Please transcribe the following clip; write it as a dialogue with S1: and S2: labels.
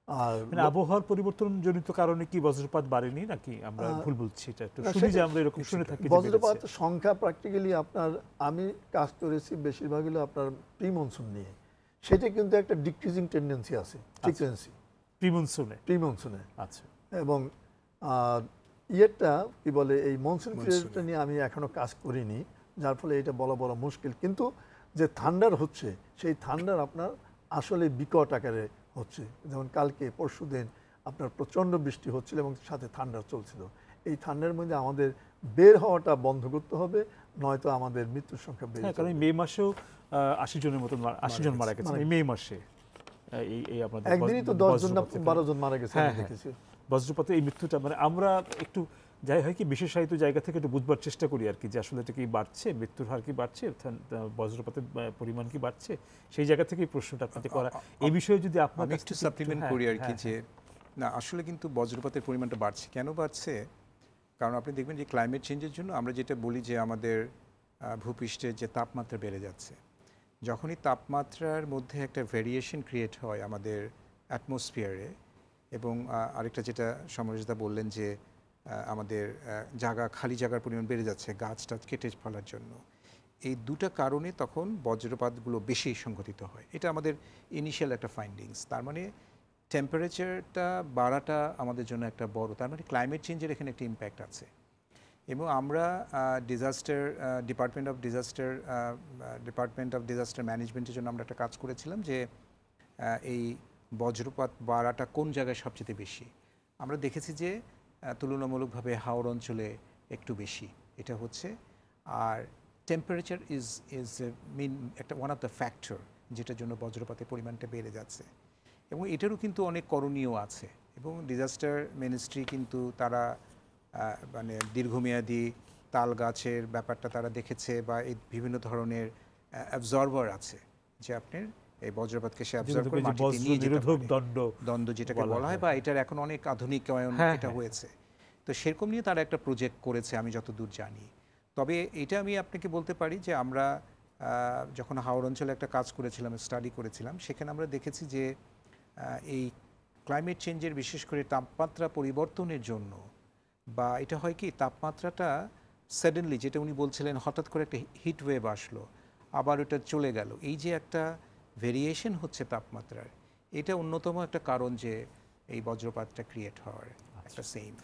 S1: আর
S2: মানে আবহাওয়ার পরিবর্তনজনিত কারণে কি বজ্রপাত বাড়েনি নাকি আমরা ভুল বলছি? এটা একটু শুনি যে আমরা এরকম শুনে থাকি
S1: বজ্রপাত সংখ্যা প্র্যাকটিক্যালি আপনার আমি কাজ করেছি বেশিরভাগ হলো আপনার প্রি মনসুন নিয়ে, সেটা কিন্তু একটা ডিক্রিজিং টেন্ডেন্সি আছে ফ্রিকোয়েন্সি
S2: প্রি মনসুনে।
S1: আচ্ছা, এবং ইয়েরটা কি বলে এই মনসুন পিরিয়ডটা নিয়ে আমি এখনো কাজ করিনি, যার ফলে এটা বলা বড় মুশকিল। কিন্তু যে থান্ডার হচ্ছে সেই থান্ডার আপনার আসলে বিকট আকারে হচ্ছে, যেমন কালকে পরশুদিন আপনার প্রচণ্ড বৃষ্টি হচ্ছিল এবং সাথে থান্ডার চলছিল। এই থান্ডারের মধ্যে আমাদের বের হওয়াটা বন্ধ করতে হবে, নয়তো আমাদের মৃত্যুর সংখ্যা বেড়ে যাবে।
S2: কারণ মে মাসেও 80 জনের মতো 80 জন মারা গেছে এই মে মাসে। এই আপনাদের
S1: একদিনই তো 10 জন না 12 জন মারা গেছে আমি দেখেছি
S2: বজ্রপাতে। এই মৃত্যুটা মানে আমরা একটু যাই হয় কি বিশেষায়িত জায়গা থেকে একটু বুঝবার চেষ্টা করি আর কি, যে আসলে এটা কি বাড়ছে, মৃত্যুর হার কি বাড়ছে, বজ্রপাতের পরিমাণ কি বাড়ছে, সেই জায়গা থেকেই প্রশ্নটা আপনাদের করা। এই বিষয়ে যদি আপনার
S3: একটু সাপ্লিমেন্ট করি আর কি, যে না আসলে কিন্তু বজ্রপাতের পরিমাণটা বাড়ছে। কেন বাড়ছে? কারণ আপনি দেখবেন যে ক্লাইমেট চেঞ্জের জন্য আমরা যেটা বলি যে আমাদের ভূপৃষ্ঠের যে তাপমাত্রা বেড়ে যাচ্ছে, যখনই তাপমাত্রার মধ্যে একটা ভেরিয়েশন ক্রিয়েট হয় আমাদের অ্যাটমসফিয়ারে, এবং আরেকটা যেটা সমরেশদা বললেন যে আমাদের খালি জায়গার পরিমাণ বেড়ে যাচ্ছে গাছটা কেটে ফেলার জন্য, এই দুটো কারণে তখন বজ্রপাতগুলো বেশি সংঘটিত হয়। এটা আমাদের ইনিশিয়াল একটা ফাইন্ডিংস। তার মানে টেম্পারেচারটা বাড়াটা আমাদের জন্য একটা বড়, তার মানে ক্লাইমেট চেঞ্জের এখানে একটা ইম্প্যাক্ট আছে। এবং আমরা ডিপার্টমেন্ট অফ ডিজাস্টার ম্যানেজমেন্টের জন্য আমরা একটা কাজ করেছিলাম যে এই বজ্রপাত বাড়াটা কোন জায়গায় সবচেয়ে বেশি। আমরা দেখেছি যে তুলনামূলকভাবে হাওড় অঞ্চলে একটু বেশি এটা হচ্ছে। আর টেম্পারেচার ইজ মেইন একটা ওয়ান অফ দ্য ফ্যাক্টর যেটার জন্য বজ্রপাতের পরিমাণটা বেড়ে যাচ্ছে। এবং এটারও কিন্তু অনেক করণীয় আছে, এবং ডিজাস্টার মিনিস্ট্রি কিন্তু তারা মানে দীর্ঘমেয়াদী তাল গাছের ব্যাপারটা তারা দেখেছে, বা এই বিভিন্ন ধরনের অ্যাবজর্ভার আছে যে আপনার এই বজ্রপাতকে সে অ্যাবজর্ব করে মাটিতে নিয়ে যেতে পারে, দণ্ড যেটাকে বলা হয়, বা এটার এখন অনেক আধুনিকায়ন এটা হয়েছে। তো সেরকম নিয়ে তারা একটা প্রজেক্ট করেছে আমি যতদূর জানি। তবে এটা আমি আপনাকে বলতে পারি যে আমরা যখন হাওড় অঞ্চলে একটা কাজ করেছিলাম, স্টাডি করেছিলাম, সেখানে আমরা দেখেছি যে এই ক্লাইমেট চেঞ্জের বিশেষ করে তাপমাত্রা পরিবর্তনের জন্য, বা এটা হয় কি তাপমাত্রাটা সাডেনলি, যেটা উনি বলছিলেন হঠাৎ করে একটা হিট ওয়েভ আসলো আবার ওটা চলে গেল, এই যে একটা ভেরিয়েশন হচ্ছে তাপমাত্রার, এটা অন্যতম একটা কারণ যে এই বজ্রপাতটা ক্রিয়েট হওয়ার একটা সেইম।